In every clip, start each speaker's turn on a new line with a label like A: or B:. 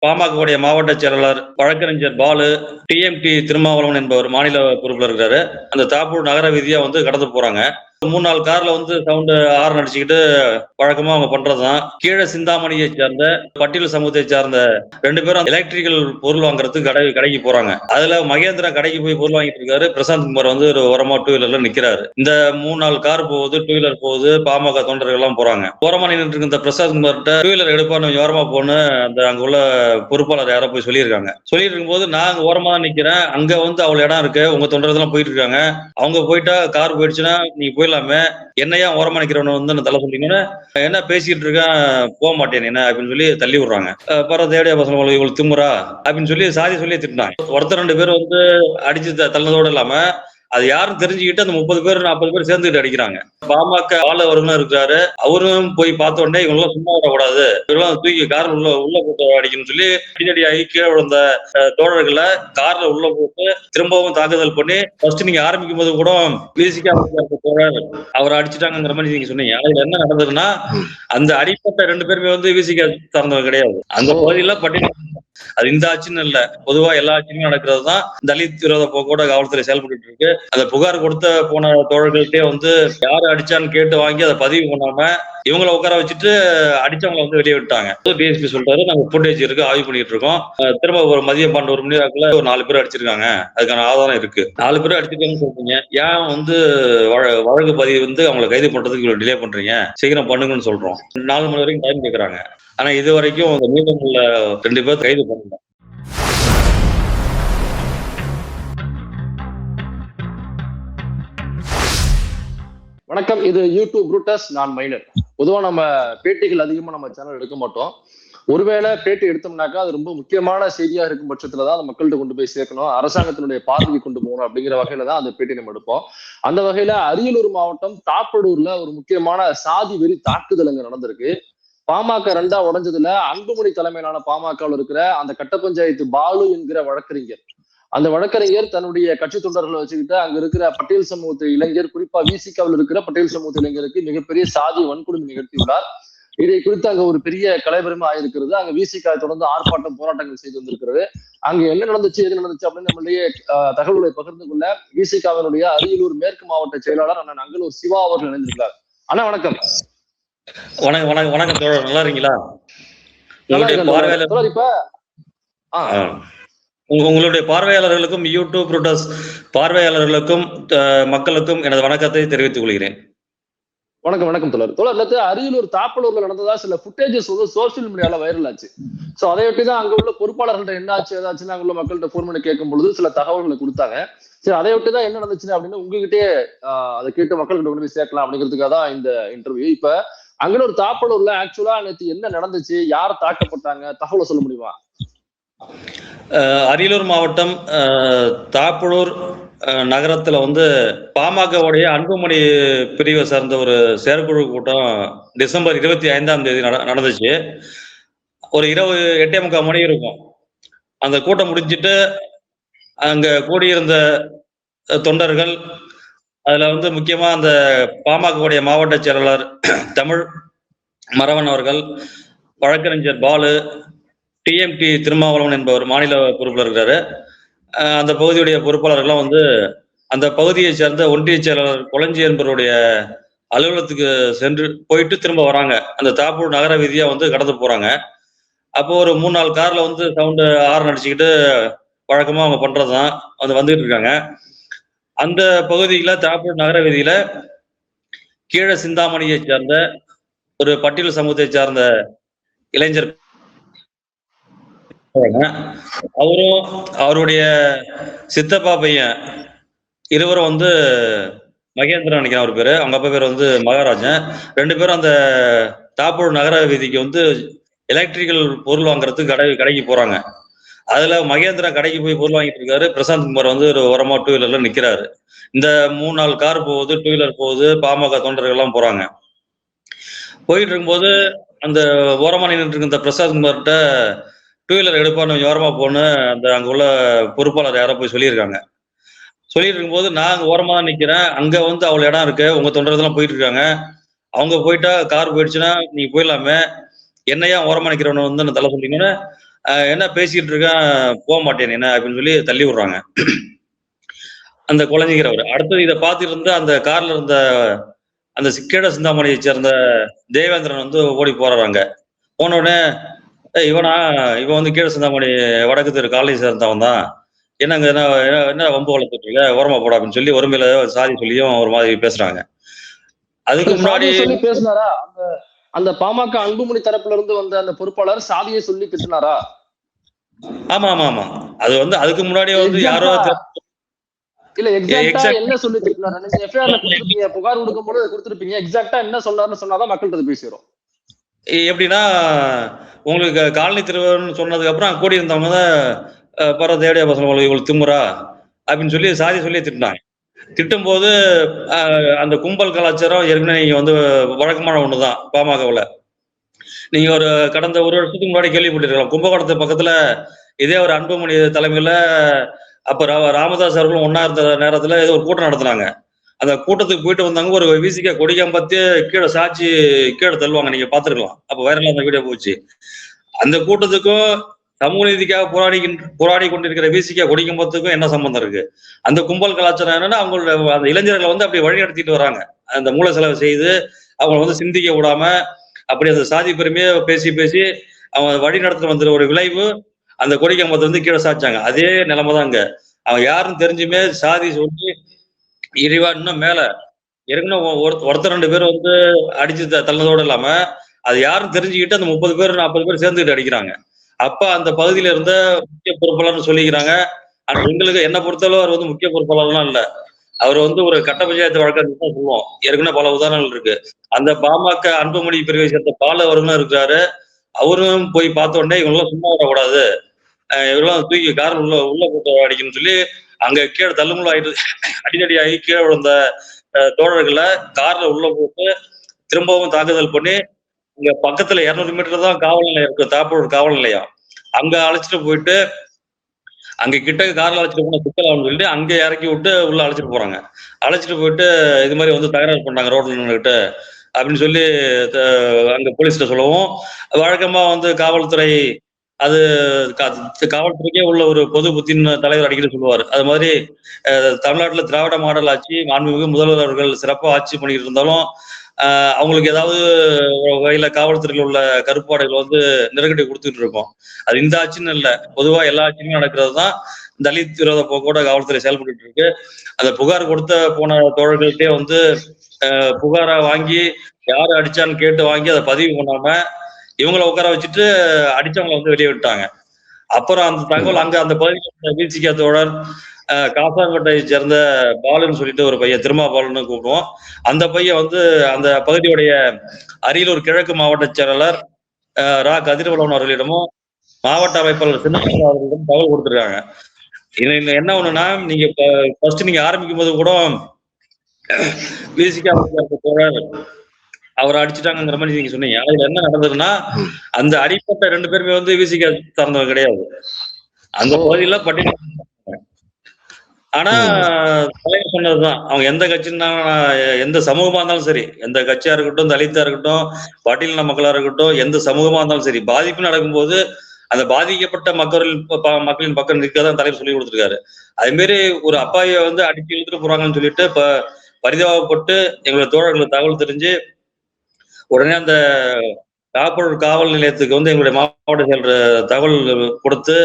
A: பாமகவுடைய மாவட்ட செயலாளர் வழக்கறிஞர் பாலு, டிஎம்டி திருமாவளவன் என்பவர் மாநில பொறுப்புல இருக்காரு. அந்த தாப்பூர் நகர வீதியா கடந்து போறாங்க. 3, 4 கார்ல சவுண்ட் ஹாரன் அடிச்சுக்கிட்டு வழக்கமா அவங்க பண்றதுதான். கீழ சிந்தாமணியை சேர்ந்த பட்டியல் சமூகத்தை சார்ந்த 2 பேரும் எலக்ட்ரிக்கல் பொருள் வாங்குறதுக்கு கடைக்கு போறாங்க. அதுல மகேந்திரா கடைக்கு போய் பொருள் வாங்கிட்டு இருக்காரு. பிரசாந்த் குமார் ஒரு ஓரமா டூ வீலர்ல நிக்கிறாரு. இந்த 3, 4 கார் போகுது, டூ வீலர் போகுது, பாமக தொண்டர்கள் எல்லாம் போறாங்க. ஓரமா நின்றுட்டு இருக்க இந்த பிரசாந்த் குமார்கிட்ட டூ வீலர் எடுப்பான்னு ஓரமா போன்னு அந்த அங்க உள்ள பொறுப்பாளர் யாரோ போய் சொல்லியிருக்காங்க. சொல்லிட்டு இருக்கும்போது நான் ஓரமா தான் நிக்கிறேன். அங்க அவ்வளவு இடம் இருக்கு, உங்க தொண்டர்கள் போயிட்டு இருக்காங்க. அவங்க போயிட்டா கார் போயிடுச்சுன்னா நீங்க போயிடலாமே, என்னையா ஓரமா நிக்கிறவன தலை சொல்றீங்கன்னு என்ன பேசிட்டு இருக்கேன், போக மாட்டேன் என்ன அப்படின்னு சொல்லி தள்ளி விடுறாங்க. அப்புறம் தேடியா பசங்க இவ்வளவு திமுறா அப்படின்னு சொல்லி சாதி சொல்லி திட்டினாங்க. ஒருத்தர் 2 பேர் அடிச்சு தள்ளதோடு இல்லாம அது யாரும் தெரிஞ்சுக்கிட்டு அந்த 30 பேர் 40 பேர் சேர்ந்துட்டு அடிக்கிறாங்க. பாமக ஆளுநரும் இருக்கிறாரு. அவரும் போய் பார்த்த உடனே இவங்க சும்மா வரக்கூடாது, இவங்கெல்லாம் தூக்கி கார்ல உள்ள போட்டு அடிக்கணும்னு சொல்லி அடிக்கடி கீழே விழுந்த தோழர்களை கார்ல உள்ள போட்டு திரும்பவும் தாக்குதல் பண்ணி ஃபர்ஸ்ட் நீங்க ஆரம்பிக்கும் போது கூட பிசிக்கா தோழர் அவரை அடிச்சுட்டாங்கிற மாதிரி நீங்க சொன்னீங்க. அதுல என்ன நடந்ததுன்னா அந்த அடிப்பட்ட 2 பேருமே விசிகா சார்ந்தவங்க கிடையாது. அந்த பகுதியில பட்டியல் அது இந்த ஆட்சின்னு இல்ல, பொதுவா எல்லா ஆட்சியும் நடக்கிறது தான். தலித் விரோத போக்கோட காவல்துறை செயல்பட்டு இருக்கு. அந்த புகார் கொடுத்த போன தோழர்கள்ட்டே யாரு அடிச்சான்னு கேட்டு வாங்கி அதை பதிவு பண்ணாம இவங்களை உட்கார வச்சுட்டு அடிச்சவங்களை வெளியே விட்டாங்க. டிஎஸ்பி சொல்றாரு, நாங்க ஃபுட்டேஜ் இருக்கு, ஆய்வு பண்ணிட்டு இருக்கோம். திரும்ப ஒரு மதியம் 12 மணி வாக்குல ஒரு 4 பேர் அடிச்சிருக்காங்க, அதுக்கான ஆதாரம் இருக்கு. 4 பேர் அடிச்சிருக்காங்கன்னு சொல்றீங்க, ஏன் வழக்கு பதிவு அவங்களை கைது பண்றதுக்கு இவ்வளவு டிலே பண்றீங்க, சீக்கிரம் பண்ணுங்கன்னு சொல்றோம். 4 மணி வரைக்கும் டைம் கேட்கறாங்க. ஆனா இது வரைக்கும் மீதம் உள்ள 2 பேர் கைது பண்ணல.
B: வணக்கம், இது யூடியூப் புரூட்டஸ், நான் மைனர். பொதுவா நம்ம பேட்டிகள் அதிகமா நம்ம சேனல் எடுக்க மாட்டோம். ஒருவேளை பேட்டி எடுத்தோம்னாக்கா அது ரொம்ப முக்கியமான செய்தியா இருக்கும் பட்சத்துலதான் அந்த மக்கள்கிட்ட கொண்டு போய் சேர்க்கணும், அரசாங்கத்தினுடைய பார்வைக்கு கொண்டு போகணும் அப்படிங்கிற வகையில தான் அந்த பேட்டி நம்ம எடுப்போம். அந்த வகையில அரியலூர் மாவட்டம் தாப்படூர்ல ஒரு முக்கியமான சாதி வெறி தாக்குதல் அங்க நடந்திருக்கு. பாமக 2ஆ உடைஞ்சதுல அன்புமணி தலைமையிலான பாமகவில் இருக்கிற அந்த கட்ட பஞ்சாயத்து பாலு என்கிற வழக்கறிஞர், அந்த வழக்கறிஞர் தன்னுடைய கட்சி தொண்டர்களை வச்சுக்கிட்டு அங்க இருக்கிற பட்டியல் சமூகத்து இளைஞர், குறிப்பா விசிகாவில் இருக்கிற பட்டியல் சமூகத்து இளைஞருக்கு மிகப்பெரிய சாதி வன்கொடுமை நிகழ்த்தியுள்ளார். இதை குறித்து அங்க ஒரு பெரிய கலைபெருமை ஆயிருக்கிறது. அங்க விசிகா தொடர்ந்து ஆர்ப்பாட்டம் போராட்டங்கள் செய்து வந்திருக்கிறது. அங்க என்ன நடந்துச்சு, எது நடந்துச்சு அப்படின்னு நம்மளுடைய தகவல்களை பகிர்ந்து கொள்ள விசிகாவினுடைய அரியலூர் மேற்கு மாவட்ட செயலாளர் அண்ணன் அங்கலூர் சிவா அவர்கள் இணைந்திருக்கிறார். அண்ணா வணக்கம்.
A: வணக்கம் தோழர், நல்லா இருக்கீங்களா? உங்களுடைய பார்வையாளர்களுக்கும் யூடியூப் புரூட்டஸ் பார்வையாளர்களுக்கும் மக்களுக்கும் எனது வணக்கத்தை தெரிவித்துக் கொள்கிறேன்.
B: வணக்கம் தோழர். நேற்று அரியலூர் தாப்பலூர்ல நடந்ததா சில புட்டேஜஸ் சோசியல் மீடியால வைரல் ஆச்சு. சோ அதையொட்டிதான் அங்க உள்ள பொறுப்பாளர்கள்ட்ட என்ன ஆச்சு ஏதாச்சுன்னு அங்க உள்ள மக்கள்கிட்ட போன் பண்ணி கேட்கும் பொழுது சில தகவல்களை கொடுத்தாங்க. சரி, அதையொட்டிதான் என்ன நடந்துச்சு அப்படின்னு உங்ககிட்டே அதை கேட்டு மக்கள்கிட்ட கொண்டு போய் சேர்க்கலாம் அப்படிங்கிறதுக்காக தான் இந்த இன்டர்வியூ. இப்ப அங்கலூர் தாப்பலூர்ல ஆக்சுவலா நேற்று என்ன நடந்துச்சு, யார் தாக்கப்பட்டாங்க, தகவலை சொல்ல முடியுமா?
A: அரியலூர் மாவட்டம் தாப்பலூர் நகரத்துல பாமகவுடைய அன்புமணி பிரிவை சார்ந்த ஒரு செயற்குழு கூட்டம் டிசம்பர் 25ஆம் தேதி நடந்துச்சு. ஒரு இரவு 8:45 மணி இருக்கும். அந்த கூட்டம் முடிஞ்சிட்டு அங்க கூடியிருந்த தொண்டர்கள், அதுல முக்கியமா அந்த பாமகவுடைய மாவட்ட செயலாளர் தமிழ் மறவன் அவர்கள், வழக்கறிஞர் பாலு, டிஎம்டி திருமாவளவன் என்பவர் மாநில பொறுப்புல இருக்காரு. அந்த பகுதியுடைய பொறுப்பாளர்கள்லாம் அந்த பகுதியை சேர்ந்த ஒன்றிய செயலாளர் கொளஞ்சி என்பவருடைய அலுவலகத்துக்கு சென்று போயிட்டு திரும்ப வராங்க. அந்த தாப்பூர் நகர வீதியா கடந்து போறாங்க. அப்போ ஒரு 3, 4 கார்ல சவுண்ட் ஹாரன் அடிச்சுக்கிட்டு வழக்கமா அவங்க பண்றதுதான் வந்துட்டு இருக்காங்க. அந்த பகுதியில தாப்பூர் நகர வீதியில கீழ சிந்தாமணியை சேர்ந்த ஒரு பட்டியல் சமூகத்தை சார்ந்த இளைஞர், அவரும் அவருடைய சித்தப்பா பையன் இருவரும் மகேந்திரன் நினைக்கிறேன் அவர் பேரு, அவங்க அப்பா பேர் மகாராஜன். 2 பேரும் அந்த தாப்பூர் நகர வீதிக்கு எலக்ட்ரிக்கல் பொருள் வாங்குறதுக்கு கடைக்கு போறாங்க. அதுல மகேந்திரா கடைக்கு போய் பொருள் வாங்கிட்டு இருக்காரு. பிரசாந்த் குமார் ஒரு ஓரமா டூ வீலர்ல நிக்கிறாரு. இந்த 3, 4 கார் போகுது, டூ வீலர் போகுது, பாமக தொண்டர்கள் எல்லாம் போறாங்க. போயிட்டு இருக்கும்போது அந்த ஓரமா நின்றுட்டு இருக்க இந்த பிரசாந்த் குமார்கிட்ட டூ வீலர் எடுப்பான்னு ஓரமா போன்னு அந்த அங்க உள்ள பொறுப்பாளர் யாரோ போய் சொல்லியிருக்காங்க. சொல்லிட்டு இருக்கும்போது நான் ஓரமா தான் நிக்கிறேன், அங்க அவ்வளவு இடம் இருக்கு, உங்க தொண்டர்கள் போயிட்டு இருக்காங்க, அவங்க போயிட்டா கார் போயிடுச்சுன்னா நீங்க போயிடலாமே, என்னையா ஓரமா நிக்கிறவன தலை சொல்றீங்கன்னு என்ன பேசிட்டு இருக்கேன், போக மாட்டேன் என்ன அப்படின்னு சொல்லி தள்ளி விடுறாங்க அந்த குழந்தைங்கிறவர். அடுத்தது இதை பார்த்துட்டு இருந்த அந்த கார்ல இருந்த அந்த கீழ சிந்தாமணியை சேர்ந்த தேவேந்திரன் வந்து ஓடி போறாங்க. போன உடனே இவனா இவன் வந்து கீழ சிந்தாமணி வடக்கு தெரு காலனி சேர்ந்தவன் தான். என்னங்க என்ன என்ன வம்பு வளர்த்துட்டு இருக்க, ஓரமா போடா அப்படின்னு சொல்லி ஒருமையில சாதி சொல்லியும் ஒரு மாதிரி பேசுறாங்க. அதுக்கு முன்னாடி
B: சொல்லி பேசினாரா அந்த அந்த பாமக அன்புமணி தரப்புல இருந்து வந்த அந்த பொறுப்பாளர் சாதியை சொல்லி திட்டினாரா?
A: ஆமா ஆமா ஆமா. அது வந்து அதுக்கு முன்னாடியே வந்து யாரோ
B: இல்ல எக்ஸாக்ட்டா என்ன சொல்லி திட்டினாரா? நீங்க எஃப்ஐஆர்ல கொடுத்திருப்பீங்க, புகார் கொடுக்கும்போது கொடுத்திருப்பீங்க. எக்ஸாக்ட்டா என்ன சொன்னாருன்னு சொன்னாதான் மக்கள்கிட்ட போய் சேரும்.
A: எப்படின்னா, உங்களுக்கு காலனி திருவன்னு சொன்னதுக்கு அப்புறம் கூடி இருந்தவங்க தான் பர தேவடியா பசங்க இவ்வளவு திமுறா அப்படின்னு சொல்லி சாதி சொல்லி திட்டினாங்க. திட்டும்போது அந்த கும்பல் கலாச்சாரம் ஏற்கனவே நீங்க வந்து வழக்கமான ஒண்ணுதான் பாமகவுல. நீங்க ஒரு கடந்த ஒரு வருஷத்துக்கு முன்னாடி கேள்விப்பட்டிருக்கலாம். கும்பகோணத்து பக்கத்துல இதே ஒரு அன்புமணி தலைமையில அப்ப ராமதாஸ் அவர்களும் ஒன்னா இருந்த நேரத்துல ஏதோ ஒரு கூட்டம் நடத்துனாங்க. அந்த கூட்டத்துக்கு போயிட்டு வந்தாங்க. ஒரு விசிக கொடிக்கம்பத்தி கீழே சாட்சி கீழே தள்ளுவாங்க. நீங்க பாத்துருக்கலாம். அப்ப வைரலா அந்த வீடியோ போச்சு. அந்த கூட்டத்துக்கும் சமூக நீதிக்காக போராடி கொண்டிருக்கிற விசிக கொடிக்கம்பத்துக்கும் என்ன சம்பந்தம் இருக்கு? அந்த கும்பல் கலாச்சாரம் என்னன்னா, அவங்களோட அந்த இளைஞர்களை வந்து அப்படி வழி நடத்திட்டு வராங்க. அந்த மூல செலவு செய்து அவங்க வந்து சிந்திக்க விடாம அப்படி அந்த சாதி பெருமையை பேசி பேசி அவங்க வழி நடத்திட்டு வந்துற ஒரு விளைவு அந்த கொடிக்கம்பத்தை வந்து கீழே சாச்சாங்க. அதே நிலைமை தான் அங்க. அவன் யாருன்னு தெரிஞ்சுமே சாதி சொல்லி இறைவா இன்னும் மேல ஏற்கனவே ஒருத்தர் 2 பேர் வந்து அடிச்சு தள்ளதோடு இல்லாம அது யாரும் தெரிஞ்சுக்கிட்டு அந்த 30 பேர் 40 பேர் சேர்ந்துக்கிட்டு அடிக்கிறாங்க. அப்ப அந்த பகுதியில இருந்த முக்கிய பொறுப்பாளர்னு சொல்லிக்கிறாங்க. ஆனா எங்களுக்கு என்ன பொறுத்தளவு அவர் வந்து முக்கிய பொறுப்பாளர்லாம் இல்ல. அவர் வந்து ஒரு கட்ட பஞ்சாயத்து வழக்கறிஞர் தான் சொல்லுவோம். ஏற்கனவே பல உதாரணங்கள் இருக்கு. அந்த பாமக அன்புமணி பிரிவை சேர்ந்த பால் அவர்களும் இருக்கிறாரு. அவரும் போய் பார்த்த உடனே இவங்கெல்லாம் சும்மா வரக்கூடாது, இவரெல்லாம் தூக்கி கார் உள்ள உள்ள போட்டு அடிக்கணும்னு சொல்லி அங்க கீழே தள்ளுமுள்ள ஆயிட்டு அடிக்கடி ஆகி கீழே விழுந்த தோழர்களை கார்ல உள்ள போட்டு திரும்பவும் தாக்குதல் பண்ணி இங்க பக்கத்துல 200 மீட்டர் தான் காவல் நிலையம் இருக்கு, தாப்பூர் காவல் நிலையம். அங்க அழைச்சிட்டு போயிட்டு அங்க கிட்ட கார்ல அழைச்சிட்டு போன சிக்கலான்னு சொல்லிட்டு அங்க இறக்கி விட்டு உள்ள அழைச்சிட்டு போறாங்க. அழைச்சிட்டு போயிட்டு இது மாதிரி வந்து தகராறு பண்ணாங்க ரோட்ல நின்றுகிட்டு அப்படின்னு சொல்லி அங்க போலீஸ்கிட்ட சொல்லவும், வழக்கமா வந்து காவல்துறை அது காவல்துறைக்கே உள்ள ஒரு பொது புத்தின் தலைவர் அடிக்கடி சொல்லுவார். அது மாதிரி தமிழ்நாட்டுல திராவிட மாடல் ஆட்சி மாண்புமிகு முதல்வர் அவர்கள் சிறப்பா ஆட்சி பண்ணிட்டு இருந்தாலும் அவங்களுக்கு ஏதாவது வகையில காவல்துறையில் உள்ள கருப்பாடுகள் வந்து நெருக்கடி கொடுத்துட்டு இருக்கோம். அது இந்த ஆட்சின்னு இல்லை, பொதுவா எல்லா ஆட்சியுமே நடக்கிறது தான். தலித் விரோத போக்கோட காவல்துறை செயல்பட்டு இருக்கு. அந்த புகார் கொடுத்த போன தோழர்கள்ட்டே வந்து புகாரா வாங்கி யாரு அடிச்சான்னு கேட்டு வாங்கி அதை பதிவு பண்ணாம இவங்களை உட்கார வச்சுட்டு அடிச்சவங்களை வந்து வெளியே விட்டாங்க. அப்புறம் அந்த தகவல் அங்க அந்த பகுதியில் வீழ்ச்சிக்கா தோழர் காசாங்கோட்டையை சேர்ந்த பாலுன்னு சொல்லிட்டு ஒரு பையன், திருமாபாலுன்னு கூப்பிடுவோம். அந்த பையன் வந்து அந்த பகுதியுடைய அரியலூர் கிழக்கு மாவட்ட செயலாளர் ரா கதிரவளவன் அவர்களிடமும் மாவட்ட அமைப்பாளர் சின்னமலை அவர்களிடம் தகவல் கொடுத்துருக்காங்க. என்ன ஒண்ணுன்னா, நீங்க ஃபர்ஸ்ட் நீங்க ஆரம்பிக்கும் போது கூட விசிகா தோழர் அவரை அடிச்சுட்டாங்கிற மாதிரி நீங்க சொன்னீங்க. அதுல என்ன நடந்ததுன்னா, அந்த அடிப்பட்ட 2 பேருமே வந்து விசிகா சார்ந்தவங்க கிடையாது. அந்த பகுதியில பட்டியல். ஆனா தலைவர் சொன்னதுதான், அவங்க எந்த கட்சின்னா எந்த சமூகமா இருந்தாலும் சரி, எந்த கட்சியா இருக்கட்டும், தலித்தா இருக்கட்டும், பட்டியலின மக்களா இருக்கட்டும், எந்த சமூகமா இருந்தாலும் சரி, பாதிப்பு நடக்கும்போது அந்த பாதிக்கப்பட்ட மக்களின் பக்கம் நிற்கதான் தலைவர் சொல்லி கொடுத்துருக்காரு. அதே மாதிரி ஒரு அப்பாவியை வந்து அடிச்சு இழுத்துட்டு போறாங்கன்னு சொல்லிட்டு பரிதாபப்பட்டு எங்களோட தோழர்களுக்கு தகவல் தெரிஞ்சு உடனே அந்த தாப்பூர் காவல் நிலையத்துக்கு வந்து எங்களுடைய மாவட்ட செயலர் தகவல் கொடுத்து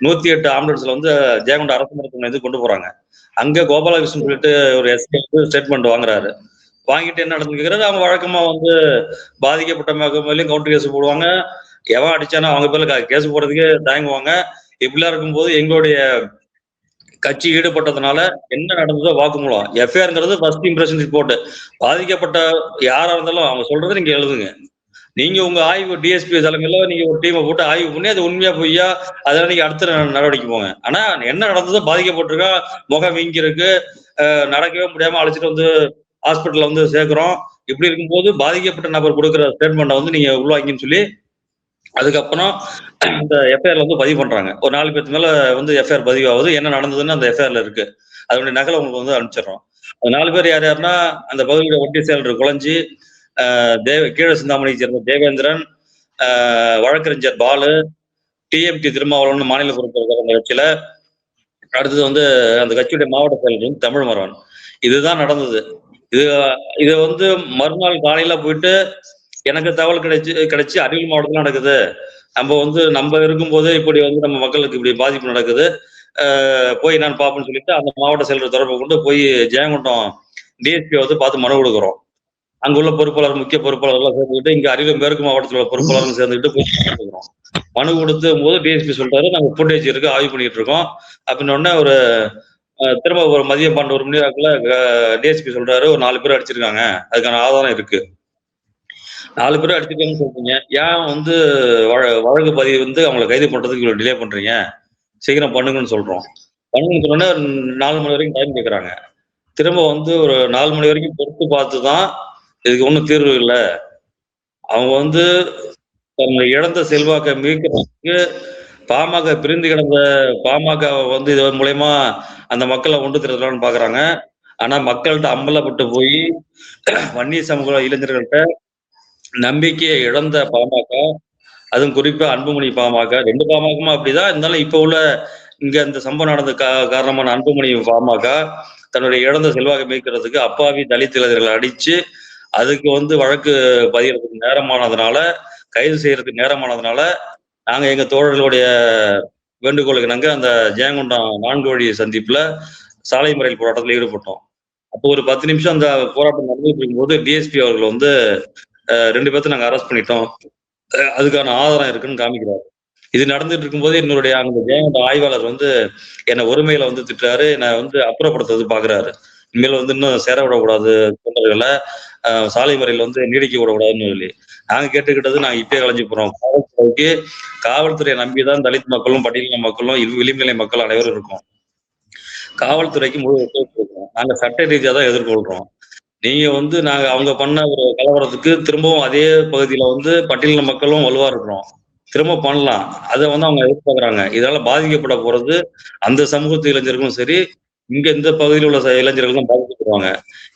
A: 108 ஆம்புலன்ஸ்ல வந்து ஜெயங்கொண்ட அரசு மருத்துவமனை கொண்டு போறாங்க. அங்க கோபாலகிருஷ்ணன் சொல்லிட்டு ஒரு எஸ்பி ஸ்டேட்மெண்ட் வாங்குறாரு. வாங்கிட்டு என்ன நடந்துக்கிறது, அவங்க வழக்கமா வந்து பாதிக்கப்பட்ட மேலேயும் கவுண்டர் கேஸ் போடுவாங்க. எவன் அடிச்சானோ அவங்க பேர்ல கேஸ் போடுறதுக்கே தயங்குவாங்க. இப்படிலாம் இருக்கும்போது எங்களுடைய கட்சி ஈடுபட்டதுனால என்ன நடந்ததோ வாக்குமூலம், எஃப்ஐஆர்ங்கிறது ஃபர்ஸ்ட் இம்ப்ரெஷன் ரிப்போர்ட். பாதிக்கப்பட்ட யாரா இருந்தாலும் அவங்க சொல்றதை நீங்க எழுதுங்க. நீங்க உங்க ஆய்வு டிஎஸ்பி தலைமையில நீங்க ஒரு டீமை போட்டு ஆய்வு பண்ணி அது உண்மையா பொய்யா அதெல்லாம் நீங்க அடுத்த நடவடிக்கை போங்க. ஆனா என்ன நடந்ததோ, பாதிக்கப்பட்டிருக்கா, முகம் வீங்கி இருக்கு, நடக்கவே முடியாம அழைச்சிட்டு வந்து ஹாஸ்பிட்டல்ல வந்து சேர்க்கிறோம். இப்படி இருக்கும்போது பாதிக்கப்பட்ட நபர் கொடுக்குற ஸ்டேட்மெண்ட்டை வந்து நீங்க உள்வாங்கின்னு சொல்லி அதுக்கப்புறம் இந்த எஃப்ஐஆர்ல வந்து பதிவு பண்றாங்க. ஒரு 4 பேருக்கு மேல வந்து எஃப்ஐஆர் பதிவாகுது. என்ன நடந்ததுன்னு அந்த எஃப்ஐஆர்ல இருக்கு. அதனுடைய நகலை உங்களுக்கு வந்து அனுப்பிச்சிடறோம். அந்த 4 பேர் யார் யாருன்னா, அந்த பகுதியோட ஒட்டிய செயலர் குளஞ்சி, கீழ சிந்தாமணியை சேர்ந்த தேவேந்திரன், வழக்கறிஞர் பாலு, டிஎம்டி திருமாவளவன் மாநில பொறுப்பாளர் அந்த கட்சியில. அடுத்தது வந்து அந்த கட்சியுடைய மாவட்ட செயலர் வந்து தமிழ் மரவன். இதுதான் நடந்தது. இது இது வந்து மறுநாள் காலையில போயிட்டு எனக்கு தகவல் கிடைச்சு அரியலூர் மாவட்டத்தில் நடக்குது. நம்ம இருக்கும்போது இப்படி வந்து நம்ம மக்களுக்கு இப்படி பாதிப்பு நடக்குது, போய் நான் பார்ப்பேன்னு சொல்லிட்டு அந்த மாவட்ட செயலர் தொடர்பு கொண்டு போய் ஜெயங்கொண்டம் டிஎஸ்பி வந்து பார்த்து மனு கொடுக்குறோம். அங்குள்ள பொறுப்பாளர், முக்கிய பொறுப்பாளர்கள் சேர்ந்துக்கிட்டு இங்க அரியலூர் மேற்கு மாவட்டத்தில் உள்ள பொறுப்பாளர்கள் சேர்ந்துக்கிட்டு போய் கொடுக்குறோம். மனு கொடுத்தும் போது டிஎஸ்பி சொல்லிட்டாரு, நாங்க ஃபுட்டேஜ் இருக்கு, ஆய்வு பண்ணிட்டு இருக்கோம் அப்படின்னு உடனே ஒரு திரும்ப ஒரு மதியம் 12 மணி வாக்குல டிஎஸ்பி சொல்றாரு, ஒரு 4 பேர் அடிச்சிருக்காங்க, அதுக்கான ஆதாரம் இருக்கு. 4 பேரும் அடிச்சிருக்காங்கன்னு சொல்றீங்க, ஏன் வந்து வழக்கு பதிவு வந்து அவங்களை கைது பண்றதுக்கு இவ்வளவு டிலே பண்றீங்க, சீக்கிரம் பண்ணுங்கன்னு சொல்றோம். பண்ணுங்கன்னு சொன்னோன்னே 4 மணி வரைக்கும் டைம் கேட்கறாங்க. திரும்ப வந்து ஒரு 4 மணி வரைக்கும் பொறுத்து பார்த்துதான் இதுக்கு ஒன்றும் தீர்வு இல்லை, அவங்க வந்து தன்னை இழந்த செல்வாக்கை மீட்கிறதுக்கு பாமக பிரிந்து கிடந்த பாமக வந்து இது மூலயமா அந்த மக்களை ஒன்று திரட்டலாம்னு பாக்குறாங்க. ஆனா மக்கள்கிட்ட அம்பலப்பட்டு போய் வன்னிய சமூக இளைஞர்கள்ட்ட நம்பிக்கையை இழந்த பாமக, அதுவும் குறிப்பா அன்புமணி பாமக, 2 பாமகமா அப்படிதான் இருந்தாலும் இப்ப உள்ள இங்க இந்த சம்பவம் நடந்த காரணமான அன்புமணி பாமக தன்னுடைய இழந்த செல்வாக்கை மீட்கிறதுக்கு அப்பாவி தலித் இளைஞர்களை அடிச்சு அதுக்கு வந்து வழக்கு பதியறதுக்கு நேரமானதுனால, கைது செய்யறதுக்கு நேரமானதுனால நாங்க எங்க தோழர்களுடைய வேண்டுகோளுக்கு நாங்க அந்த ஜெயங்கொண்டம் 4 வழி சந்திப்புல சாலை மறியல் போராட்டத்தில் ஈடுபட்டோம். அப்போ ஒரு 10 நிமிஷம் அந்த போராட்டம் நடந்துட்டு இருக்கும்போது டிஎஸ்பி அவர்கள் வந்து 2 பேர்த்த நாங்க அரெஸ்ட் பண்ணிட்டோம், அதுக்கான ஆதாரம் இருக்குன்னு காமிக்கிறாரு. இது நடந்துட்டு இருக்கும்போது என்னுடைய அந்த ஜெயங்கொண்ட ஆய்வாளர் வந்து என்னை ஒருமையில வந்து திட்டுறாரு, என்னை வந்து அப்புறப்படுத்துறது பாக்குறாரு. இனிமேல் வந்து இன்னும் சேர விடக்கூடாது தொண்டர்களை, சாலை மறியல் வந்து நீடிக்க விடக்கூடாதுன்னு சொல்லி நாங்க கேட்டுக்கிட்டது, நாங்க இப்பயே கலைஞ்சு போறோம். காவல்துறையை நம்பிதான் தலித் மக்களும் பட்டியலின மக்களும் விளிம்புநிலை மக்கள் அனைவரும் இருக்கும். காவல்துறைக்கு முழு ஒத்துழைப்பு கொடுக்கிறோம். நாங்க சட்ட ரீதியா தான் எதிர்கொள்றோம். நீங்க வந்து நாங்க அவங்க பண்ண ஒரு கலவரத்துக்கு திரும்பவும் அதே பகுதியில வந்து பட்டியலின மக்களும் வலுவா இருக்கிறோம், திரும்ப பண்ணலாம், அதை வந்து அவங்க எதிர்பார்க்கறாங்க. இதனால பாதிக்கப்பட போறது அந்த சமூகத்து இளைஞர்களும் சரி, இங்க இந்த பகுதியில் உள்ள இளைஞர்களும் பாதிக்கப்படுவாங்க.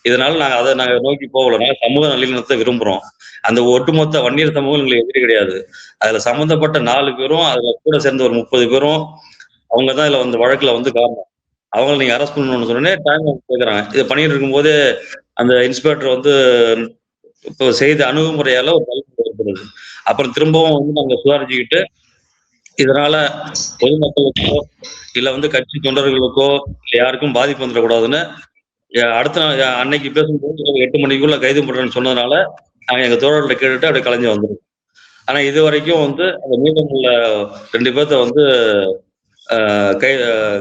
A: இதனால நாங்க நோக்கி போகல. நாங்க சமூக நல்லிணக்கத்தை விரும்புறோம். அந்த ஒட்டுமொத்த வன்னியர் சமூகம் எங்களுக்கு எதிரி கிடையாது. அதுல சம்பந்தப்பட்ட 4 பேரும், அதுல கூட சேர்ந்த ஒரு 30 பேரும் அவங்கதான் இதுல வந்து வழக்குல வந்து காரணம். அவங்களை நீங்க அரெஸ்ட் பண்ணணும்னு சொன்னே டைம் கேட்கறாங்க. இதை பண்ணிட்டு இருக்கும் போதே அந்த இன்ஸ்பெக்டர் வந்து இப்போ செய்த அணுகுமுறையால ஒரு கல்வி ஏற்படுது. அப்புறம் திரும்பவும் வந்து நாங்க சுதாரிச்சுக்கிட்டு இதனால பொதுமக்களுக்கோ இல்ல வந்து கட்சி தொண்டர்களுக்கோ இல்ல யாருக்கும் பாதிப்பு வந்துடக்கூடாதுன்னு அடுத்த அன்னைக்கு பேசும்போது 8 மணிக்குள்ள கைது பண்றேன்னு சொன்னதுனால நாங்க எங்க தோழர்கிட்ட கேட்டுட்டு அப்படியே கலைஞ்சு வந்துடும். ஆனா இது வரைக்கும் வந்து அந்த மீதம் உள்ள 2 பேர்த்த வந்து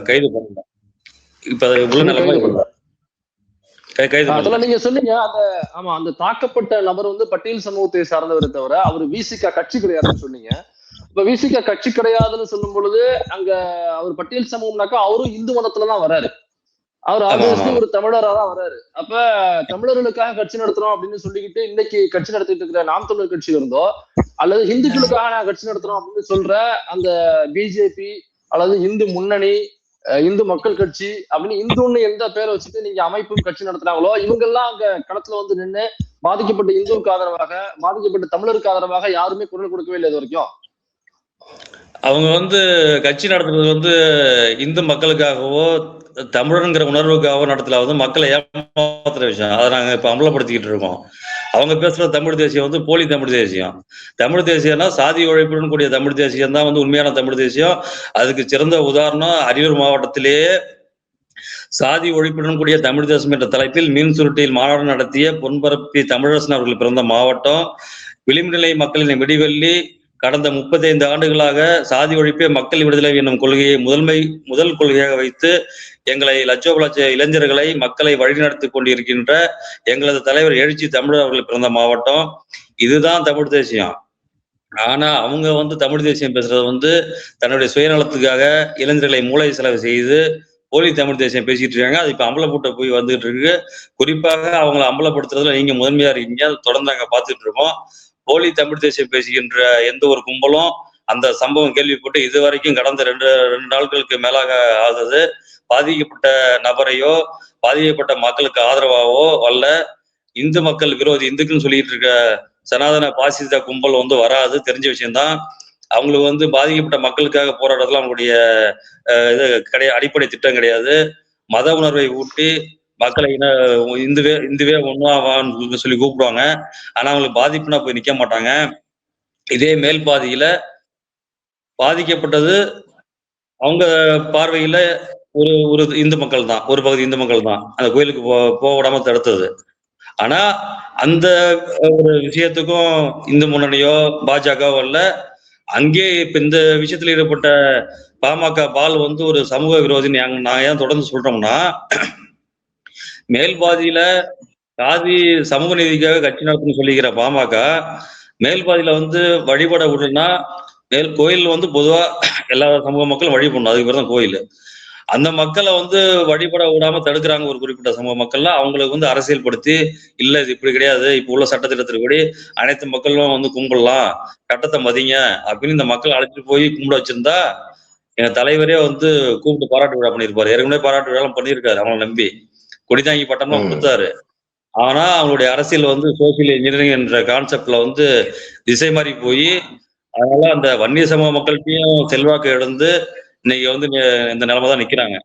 A: கைது பண்ணல. இப்ப உள்ள நிலைமை
B: அதெல்லாம் நீங்க சொன்னீங்க. அந்த தாக்கப்பட்ட நபர் வந்து பட்டியல் சமூகத்தை சார்ந்தவரை தவிர அவர் விசிக கட்சி கிடையாதுன்னு சொன்னீங்க. இப்ப விசிக கட்சி கிடையாதுன்னு சொல்லும் பொழுது அங்க அவர் பட்டியல் சமூகம்னாக்கா அவரும் இந்து மதத்துலதான் வராரு, அவர் ஆப்வியஸ்லி ஒரு தமிழரா தான் வராரு. அப்ப தமிழர்களுக்காக கட்சி நடத்துறோம் அப்படின்னு சொல்லிக்கிட்டு இன்னைக்கு கட்சி நடத்திட்டு இருக்கிற நாம் தமிழர் கட்சியில இருந்தோ அல்லது இந்துக்களுக்காக நான் கட்சி நடத்துறோம் அப்படின்னு சொல்ற அந்த பிஜேபி அல்லது இந்து முன்னணி, இந்து மக்கள் கட்சி அப்படின்னு இந்துன்னு எந்த பேரை வச்சுட்டு நீங்க அமைப்பும் கட்சி நடத்துறாங்களோ இவங்க எல்லாம் அங்க களத்துல வந்து நின்று பாதிக்கப்பட்ட இந்துவுக்கு ஆதரவாக, பாதிக்கப்பட்ட தமிழருக்கு ஆதரவாக யாருமே குரல் கொடுக்கவே இல்லை இது வரைக்கும்.
A: அவங்க வந்து கட்சி நடத்துறது வந்து இந்து மக்களுக்காகவோ தமிழருங்கிற உணர்வுக்காகவோ நடத்தல, வந்து மக்களை ஏமாத்துற விஷயம். அதை நாங்க இப்ப அமலப்படுத்திக்கிட்டு இருக்கோம். அவங்க பேசுற தமிழ் தேசியம் வந்து போலி தமிழ் தேசியம். தமிழ் தேசியம்னா சாதி ஒழிப்புடன் கூடிய தமிழ் தேசியம் தான் வந்து உண்மையான தமிழ் தேசியம். அதுக்கு சிறந்த உதாரணம் அரியலூர் மாவட்டத்திலேயே சாதி ஒழிப்புடன் கூடிய தமிழ் தேசம் என்ற தலைப்பில் மீன் சுருட்டியில் மாநாடு நடத்திய பொன்பரப்பி தமிழரசன் அவர்கள் பிறந்த மாவட்டம். விளிம்புநிலை மக்களின் விடிவெள்ளி கடந்த 35 ஆண்டுகளாக சாதி ஒழிப்பே மக்கள் விடுதலை என்னும் கொள்கையை முதல் கொள்கையாக வைத்து எங்களை லட்ச இளைஞர்களை மக்களை வழிநடத்தி கொண்டிருக்கின்ற எங்களது தலைவர் எழுச்சி தமிழர் அவர்கள் பிறந்த மாவட்டம். இதுதான் தமிழ் தேசியம். ஆனா அவங்க வந்து தமிழ் தேசியம் பேசுறது வந்து தன்னுடைய சுயநலத்துக்காக இளைஞர்களை மூளை செலவு செய்து போலி தமிழ் தேசியம் பேசிட்டு இருக்காங்க. அது இப்ப அம்பலப்பட்ட போய் வந்துட்டு இருக்கு. குறிப்பாக அவங்களை அம்பலப்படுத்துறதுல நீங்க முதன்மையா இருக்கீங்க, தொடர்ந்து நாங்க பார்த்துட்டு இருக்கோம். போலி தமிழ் தேசியம் பேசுகின்ற எந்த ஒரு கும்பலும் அந்த சம்பவம் கேள்விப்பட்டு இது வரைக்கும் கடந்த 2 நாட்களுக்கு மேலாக ஆகுது பாதிக்கப்பட்ட நபரையோ பாதிக்கப்பட்ட மக்களுக்கு ஆதரவாவோ அல்ல இந்து மக்கள் விரோதி இந்துக்குன்னு சொல்லிட்டு இருக்க சனாதன பாசிச கும்பல் வந்து வராது, தெரிஞ்ச விஷயம்தான். அவங்களுக்கு வந்து பாதிக்கப்பட்ட மக்களுக்காக போராடுறதுல அவங்களுடைய இது அடிப்படை திட்டம் கிடையாது. மத உணர்வை ஊட்டி மக்களை இந்துவே இந்துவே ஒன்னுவான்னு சொல்லி கூப்பிடுவாங்க. ஆனா அவங்களுக்கு பாதிப்புனா போய் நிக்க மாட்டாங்க. இதே மேல் பாதியில பாதிக்கப்பட்டது அவங்க பார்வையில ஒரு ஒரு இந்து மக்கள் தான், ஒரு பகுதி இந்து மக்கள் தான் அந்த கோயிலுக்கு போக விடாம தடுத்தது. ஆனா அந்த ஒரு விஷயத்துக்கும் இந்து முன்னணியோ பாஜகவோ இல்ல. அங்கே இப்ப இந்த விஷயத்துல ஈடுபட்ட பாமக பால் வந்து ஒரு சமூக விரோதின்னு நான் ஏன் தொடர்ந்து சொல்றோம்னா, மேல்பாதியில சாதி சமூக நீதிக்காக கட்சி நடத்துன்னு சொல்லிக்கிற பாமக மேல்பாதியில வந்து வழிபட விடணும்னா கோயில் வந்து பொதுவா எல்லா சமூக மக்களும் வழிபடணும், அதுக்கு பேர் தான் கோயில். அந்த மக்களை வந்து வழிபட விடாம தடுக்கிறாங்க ஒரு குறிப்பிட்ட சமூக மக்கள்லாம். அவங்களுக்கு வந்து அரசியல் படுத்தி இல்ல இது இப்படி கிடையாது, இப்ப உள்ள சட்டத்திட்டத்தின்படி அனைத்து மக்களும் வந்து கும்பிடலாம், சட்டத்தை மதிங்க அப்படின்னு இந்த மக்களை அழைச்சிட்டு போய் கும்பிட வச்சிருந்தா எங்க தலைவரே வந்து கூப்பிட்டு பாராட்டு விழா பண்ணியிருப்பாரு. ஏற்கனவே பாராட்டு விழா பண்ணியிருக்காரு அவங்களை நம்பி, கொடிதாங்கி பட்டம்லாம் கொடுத்தாரு. ஆனா அவங்களுடைய அரசியல் வந்து சோசியல் இன்ஜினியரிங் என்ற கான்செப்ட்ல வந்து திசை மாறி போய் அதனால அந்த வன்னிய சமூக மக்கள்கிட்டையும் செல்வாக்கு இழந்து இன்னைக்கு வந்து இந்த நிலைமை தான் நிக்கிறாங்க.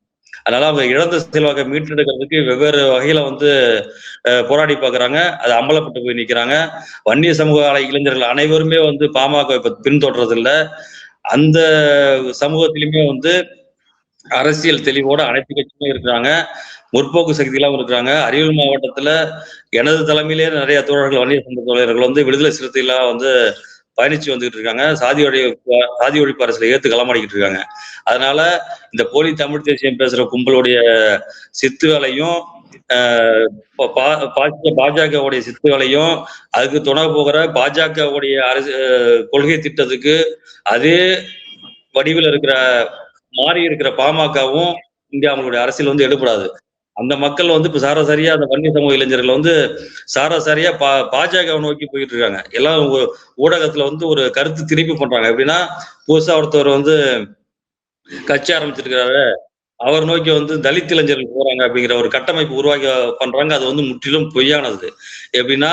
A: அதனால அவங்க இழந்த செல்வாக்கை மீட்டெடுக்கிறதுக்கு வெவ்வேறு வகையில வந்து போராடி பார்க்கறாங்க. அது அம்பலப்பட்டு போய் நிக்கிறாங்க. வன்னிய சமூக இளைஞர்கள் அனைவருமே வந்து பாமக இப்ப பின்தொடர்றது இல்ல. அந்த சமூகத்திலுமே வந்து அரசியல் தெளிவோட அனைத்து கட்சியுமே இருக்கிறாங்க. முற்போக்கு சக்திகளாகவும் இருக்கிறாங்க. அரியலூர் மாவட்டத்துல எனது தலைமையிலேயே நிறைய தோழர்கள் வன்னிய சமூக தோழர்கள் வந்து விடுதலை சிறுத்தைகளா வந்து பயணிச்சு வந்துகிட்டு இருக்காங்க. சாதி ஒழிப்பு அரசியலை ஏத்து களமாடிக்கிட்டு இருக்காங்க. அதனால இந்த போலி தமிழ் தேசியம் பேசுற கும்பலுடைய சித்து வேலையும் பாஜகவுடைய சித்து வேலையும் அதுக்கு துணை போகிற பாஜகவுடைய கொள்கை திட்டத்துக்கு அதே வடிவில் இருக்கிற மாறி இருக்கிற பாமகவும் இங்க அவங்களுடைய அரசியல் வந்து எடுபடாது. அந்த மக்கள் வந்து இப்ப சாராசாரியா அந்த வன்னிய சமூக இளைஞர்கள் வந்து சாராசாரியா பாஜக நோக்கி போயிட்டு இருக்காங்க. எல்லாம் ஊடகத்துல வந்து ஒரு கருத்து திருப்பி பண்றாங்க. எப்படின்னா புதுசா ஒருத்தவர் வந்து கட்சி ஆரம்பிச்சிருக்கிறாரு, அவர் நோக்கி வந்து தலித் இளைஞர்கள் போறாங்க அப்படிங்கிற ஒரு கட்டமைப்பு உருவாக்கி பண்றாங்க. அது வந்து முற்றிலும் பொய்யானது. எப்படின்னா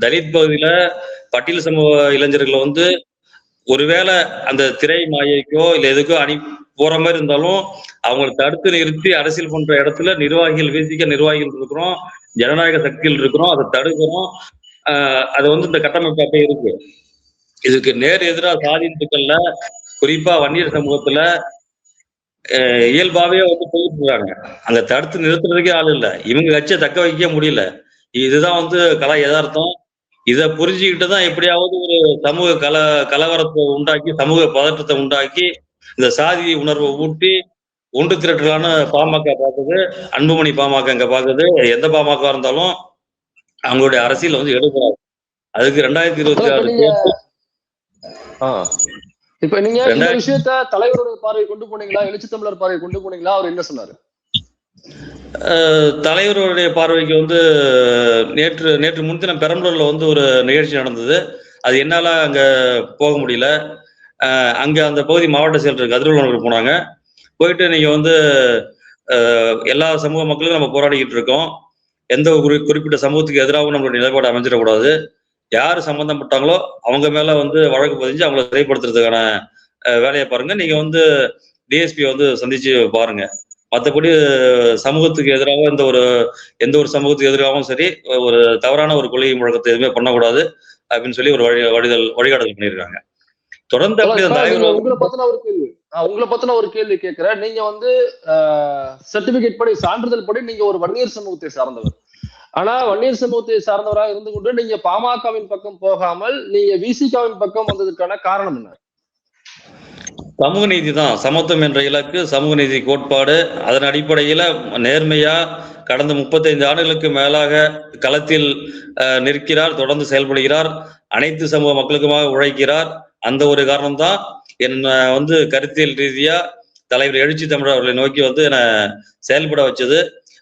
A: தலித் பகுதியில பட்டியல் சமூக இளைஞர்களை வந்து ஒருவேளை அந்த திரை மாயைக்கோ இல்ல எதுக்கோ போற மாதிரி இருந்தாலும் அவங்களை தடுத்து நிறுத்தி அரசியல் பண்ற இடத்துல நிர்வாகிகள் வீசிக்க நிர்வாகிகள் இருக்கிறோம், ஜனநாயக சக்திகள் இருக்கிறோம், அதை தடுக்கிறோம். அது வந்து இந்த கட்டமைப்பு அப்படியே இருக்கு. இதுக்கு நேர் எதிராக சாதித்துக்கள்ல குறிப்பா வன்னியர் சமூகத்துல இயல்பாவே வந்து போயிட்டு இருக்காங்க. அங்க தடுத்து நிறுத்துறதுக்கே ஆள் இல்லை. இவங்க கட்சியை தக்க வைக்க முடியல. இதுதான் வந்து கலா யதார்த்தம். இதை புரிஞ்சுக்கிட்டுதான் எப்படியாவது ஒரு சமூக கலவரத்தை உண்டாக்கி சமூக பதற்றத்தை உண்டாக்கி இந்த சாதி உணர்வை ஊட்டி ஒன்று திரட்டலான பாமக பாக்குது. அன்புமணி பாமக இங்க பாக்குது. எந்த பாமக இருந்தாலும் அவங்களுடைய அரசியல் வந்து எடுக்கிறாங்க. அதுக்கு 2026
B: இப்ப நீங்க இந்த விஷயத்த தலைவருடைய பார்வை கொண்டு போனீங்களா, எழுச்சி தமிழர் பார்வை கொண்டு போனீங்களா? அவர் என்ன சொன்னாரு?
A: தலைவருடைய பார்வைக்கு வந்து நேற்று முன்தினம் பெரம்பலூர்ல வந்து ஒரு நிகழ்ச்சி நடந்தது. அது என்னால அங்க போக முடியல. அங்க அந்த பகுதி மாவட்ட செயலர் கதிரவர்கள் போனாங்க. போயிட்டு நீங்க வந்து எல்லா சமூக மக்களும் நம்ம போராடிக்கிட்டு இருக்கோம். எந்த ஒரு குறிப்பிட்ட சமூகத்துக்கு எதிராகவும் நம்மளுடைய நிலைப்பாடு அமைஞ்சிடக்கூடாது. யார் சம்பந்தப்பட்டாங்களோ அவங்க மேல வந்து வழக்கு பதிஞ்சு அவங்களை சிறைப்படுத்துறதுக்கான வேலையை பாருங்க. நீங்க வந்து டிஎஸ்பி வந்து சந்திச்சு பாருங்க. மற்றபடி சமூகத்துக்கு எதிராக எந்த ஒரு சமூகத்துக்கு எதிராகவும் சரி ஒரு தவறான ஒரு கொள்கை முழக்கத்தை எதுவுமே பண்ணக்கூடாது அப்படின்னு சொல்லி ஒரு வழிகாட்டுதல் பண்ணியிருக்காங்க. தொடர்ந்து
B: உங்களை பத்தின ஒரு கேள்வி கேட்கிறேன். நீங்க வந்து சர்டிபிகேட் படி சான்றிதழ் படி நீங்க ஒரு வன்னியர் சமூகத்தை சார்ந்தவர். ஆனா வன்னியர் சமூகத்தை சார்ந்தவராக இருந்து கொண்டு நீங்க பாமகவின் பக்கம் போகாமல் நீங்க விசிகாவின் பக்கம் வந்ததுக்கான காரணம் என்ன?
A: சமூக நீதி தான். சமத்துவம் என்ற இலக்கு, சமூக நீதி கோட்பாடு, அதன் அடிப்படையில நேர்மையா கடந்த 35 ஆண்டுகளுக்கு மேலாக களத்தில் நிற்கிறார், தொடர்ந்து செயல்படுகிறார், அனைத்து சமூக மக்களுக்குமாக உழைக்கிறார். அந்த ஒரு காரணம் தான் என்ன வந்து கருத்தியல் ரீதியா தலைவர் எழுச்சி தமிழர் அவர்களை நோக்கி வந்து என்னை செயல்பட வச்சது.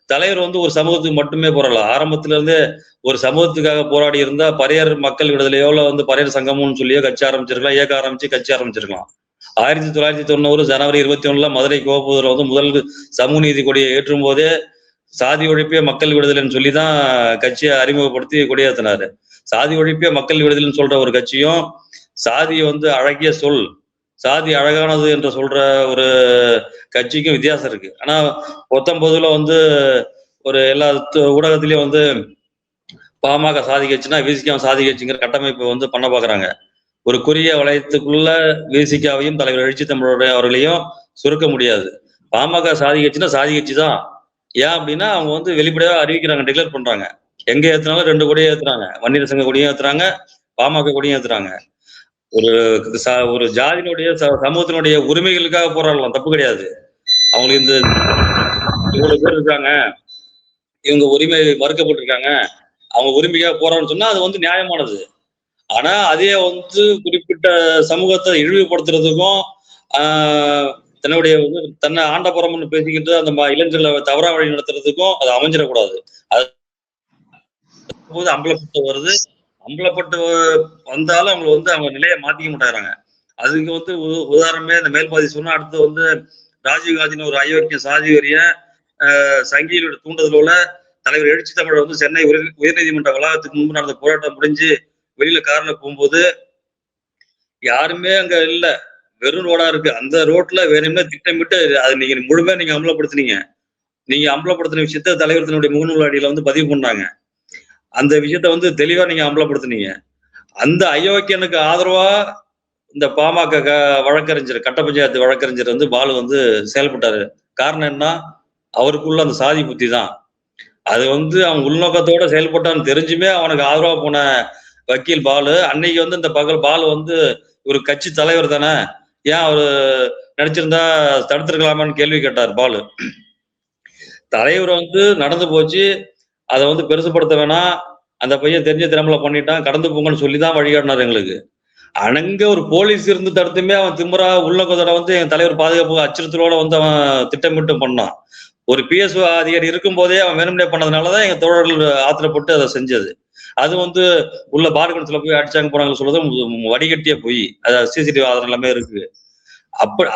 A: தலைவர் வந்து ஒரு சமூகத்துக்கு மட்டுமே போராடல. ஆரம்பத்துல இருந்தே ஒரு சமூகத்துக்காக போராடி இருந்தா பறையர் மக்கள் விடுதலையோ வந்து பறையர் சங்கம்னு சொல்லியோ கட்சி ஆரம்பிச்சிருக்கலாம், இயக்க ஆரம்பிச்சு கட்சி ஆரம்பிச்சிருக்கலாம். 1990 ஜனவரி 21 மதுரை கோபுரத்துல வந்து முதல் சமூக நீதி கொடியை ஏற்றும் போதே சாதி ஒழிப்பே மக்கள் விடுதலைன்னு சொல்லிதான் கட்சியை அறிமுகப்படுத்தி கொடியேற்றினாரு. சாதி ஒழிப்பே மக்கள் விடுதலைன்னு சொல்ற ஒரு கட்சியும் சாதியை வந்து அழகிய சொல், சாதி அழகானது என்று சொல்ற ஒரு கட்சிக்கும் வித்தியாசம் இருக்கு. ஆனா 19ல வந்து ஒரு எல்லா ஊடகத்திலயும் வந்து பாமக சாதி கட்சினா விசிக சாதி கட்சிங்கிற கட்டமைப்பு வந்து பண்ண பாக்குறாங்க. ஒரு குறுகிய வளையத்துக்குள்ள விசிகாவையும் தலைவர் எழுச்சி தமிழருடைய அவர்களையும் சுருக்க முடியாது. பாமக சாதி கட்சினா சாதி கட்சி தான். ஏன் அப்படின்னா அவங்க வந்து வெளிப்படையா அறிவிக்கிறாங்க, டிக்ளேர் பண்றாங்க. எங்க ஏத்துனாலும் 2 கொடியை ஏத்துறாங்க. வன்னியர் சங்க கொடியும் ஏத்துறாங்க, பாமக கொடியும் ஏத்துறாங்க. ஒரு ஒரு ஜாதியினுடைய சமூகத்தினுடைய உரிமைகளுக்காக போராடலாம், தப்பு கிடையாது. அவங்களுக்கு இந்த இவ்வளவு பேர் இருக்காங்க, இவங்க உரிமை மறுக்கப்பட்டிருக்காங்க, அவங்க உரிமைக்காக போராடணும்னு சொன்னா அது வந்து நியாயமானது. ஆனா அதே வந்து குறிப்பிட்ட சமூகத்தை இழிவுபடுத்துறதுக்கும் தன்னுடைய வந்து தன்னை ஆண்டபுரம்னு பேசிக்கிட்டு அந்த இளைஞர்களை தவறா வழி நடத்துறதுக்கும் அது அமைஞ்சிடக்கூடாது. அது அம்பலப்பட்டு வருது, அம்பலப்பட்டு வந்தாலும் அவங்க வந்து அவங்க நிலையை மாத்திக்க மாட்டாங்க. அதுக்கு வந்து உதாரணமே இந்த மேல்பாதி சொன்னா அடுத்து வந்து ராஜீவ்காந்தின்னு ஒரு அயோக்கிய சாதி வரிய சங்கியோட தூண்டுதலோட தலைவர் எழுச்சி தமிழர் வந்து சென்னை உயர்நீதிமன்ற வளாகத்துக்கு முன்பு நடந்த போராட்டம் முடிஞ்சு வெளியில கார்ல போகும்போது யாருமே அங்க இல்ல, வெறும் ரோடா இருக்கு. அந்த ரோட்ல வேணுமே திட்டமிட்டு அது நீங்க முழுமையா நீங்க அமலப்படுத்தினீங்க. நீங்க அமலப்படுத்தின விஷயத்த தலைவரத்தினுடைய முகநூல் அடியில வந்து பதிவு பண்ணாங்க. அந்த விஷயத்த வந்து தெளிவா நீங்க அமலப்படுத்தினீங்க. அந்த அயோக்கியனுக்கு ஆதரவா இந்த பாமக வழக்கறிஞர் கட்ட பஞ்சாயத்து வழக்கறிஞர் வந்து பாலு வந்து செயல்பட்டாரு. காரணம் என்ன? அவருக்குள்ள அந்த சாதி புத்தி தான். அது வந்து அவன் உள்நோக்கத்தோட செயல்பட்டான்னு தெரிஞ்சுமே அவனுக்கு ஆதரவா போன வக்கீல் பாலு அன்னைக்கு வந்து இந்த பகல் பாலு வந்து ஒரு கட்சி தலைவர் தானே, ஏன் அவரு நினைச்சிருந்தா தடுத்திருக்கலாமான்னு கேள்வி கேட்டார் பாலு. தலைவர் வந்து நடந்து போச்சு, அதை வந்து பெருசுப்படுத்த வேணாம், அந்த பையன் தெரிஞ்ச திறமல பண்ணிட்டான், கடந்து போங்கன்னு சொல்லிதான் வழிகாட்டினார் எங்களுக்கு. அங்க ஒரு போலீஸ் இருந்து தடுத்துமே அவன் திமுறா உள்நோக்கத்தோட வந்து என் தலைவர் பாதுகாப்பு அச்சுறுத்தலோட வந்து அவன் திட்டமிட்டு பண்ணான். ஒரு பிஎஸ்ஓ அதிகாரி இருக்கும் போதே அவன் வேணும்னே பண்ணதுனாலதான் எங்க தோழர்கள் ஆத்திரப்பட்டு அதை செஞ்சது. அது வந்து உள்ள பார்கணத்துல போய் அடிச்சாங்க போனாங்க சொல்றது வடிகட்டிய போய் அதாவது சிசிடிவி ஆதாரம் எல்லாமே இருக்கு.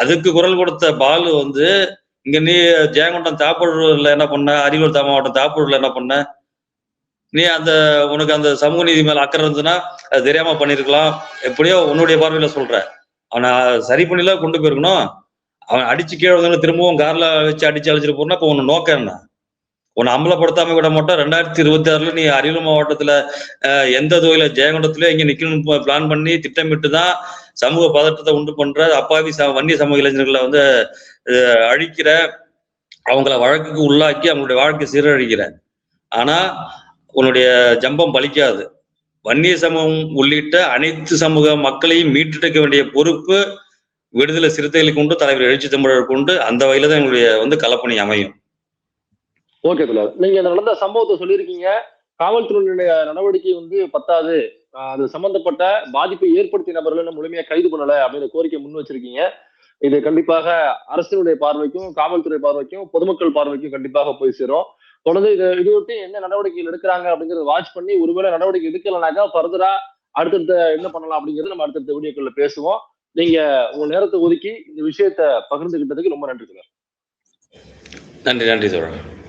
A: அதுக்கு குரல் கொடுத்த பாலு வந்து இங்க நீ ஜெயங்கொண்டம் தாப்பூர்ல என்ன பண்ண, அரியலூர் மாவட்டம் தாப்பூர்ல என்ன பண்ண, நீ அந்த உனக்கு அந்த சமூக நீதி மேல அக்கறை இருந்ததுன்னா அது தெரியாம பண்ணிருக்கலாம். எப்படியோ உன்னுடைய பார்வையில சொல்ற, அவனை சரி பண்ணில கொண்டு போயிருக்கணும். அவன் அடிச்சு கீழே வந்து திரும்பவும் கார்ல வச்சு அடிச்சு அழிச்சிட்டு போனா இப்ப உன்னை நோக்கம் என்ன? உன்னை அமலப்படுத்தாம விட மாட்டோம். 2026 நீ அரியலூர் மாவட்டத்துல எந்த தொகையில ஜெயங்கொண்டத்திலயோ இங்க நிக்கணும் பிளான் பண்ணி திட்டமிட்டுதான் சமூக பதட்டத்தை உண்டு பண்ற அப்பாவி வன்னிய சமூக இளைஞர்களை வந்து அழிக்கிற, அவங்கள வழக்குக்கு உள்ளாக்கி அவங்களுடைய வாழ்க்கை சீரழிக்கிற. ஆனா உன்னுடைய ஜம்பம் பலிக்காது. வன்னிய சமூகம் உள்ளிட்ட அனைத்து சமூக மக்களையும் மீட்டெடுக்க வேண்டிய பொறுப்பு விடுதலை சிறுத்தைகளுக்கு உண்டு, தலைவர் எழுச்சி தமிழருக்கு உண்டு. அந்த வகையில தான் எங்களுடைய வந்து களப்பணி அமையும்.
B: ஓகே தோழர், நீங்க நடந்த சம்பவத்தை சொல்லியிருக்கீங்க. காவல்துறையினுடைய நடவடிக்கை வந்து பத்தாது, அது சம்பந்தப்பட்ட பாதிப்பை ஏற்படுத்திய நபர்கள் முழுமையா கைது பண்ணல அப்படிங்கிற கோரிக்கை முன் வச்சிருக்கீங்க. இது கண்டிப்பாக அரசினுடைய பார்வைக்கும் காவல்துறை பார்வைக்கும் பொதுமக்கள் பார்வைக்கும் கண்டிப்பாக போய் சேரும். தொடர்ந்து இது விட்டு என்ன நடவடிக்கைகள் எடுக்கிறாங்க அப்படிங்கறத வாட்ச் பண்ணி ஒருவேளை நடவடிக்கை எடுக்கலனாக்கா ஃபர்தரா அடுத்தடுத்த என்ன பண்ணலாம் அப்படிங்கறது நம்ம அடுத்தடுத்த வீடியோக்கள்ல பேசுவோம். நீங்க உங்க நேரத்தை ஒதுக்கி இந்த விஷயத்த பகிர்ந்துகிட்டதுக்கு ரொம்ப நன்றி.
A: நன்றி தோழர்.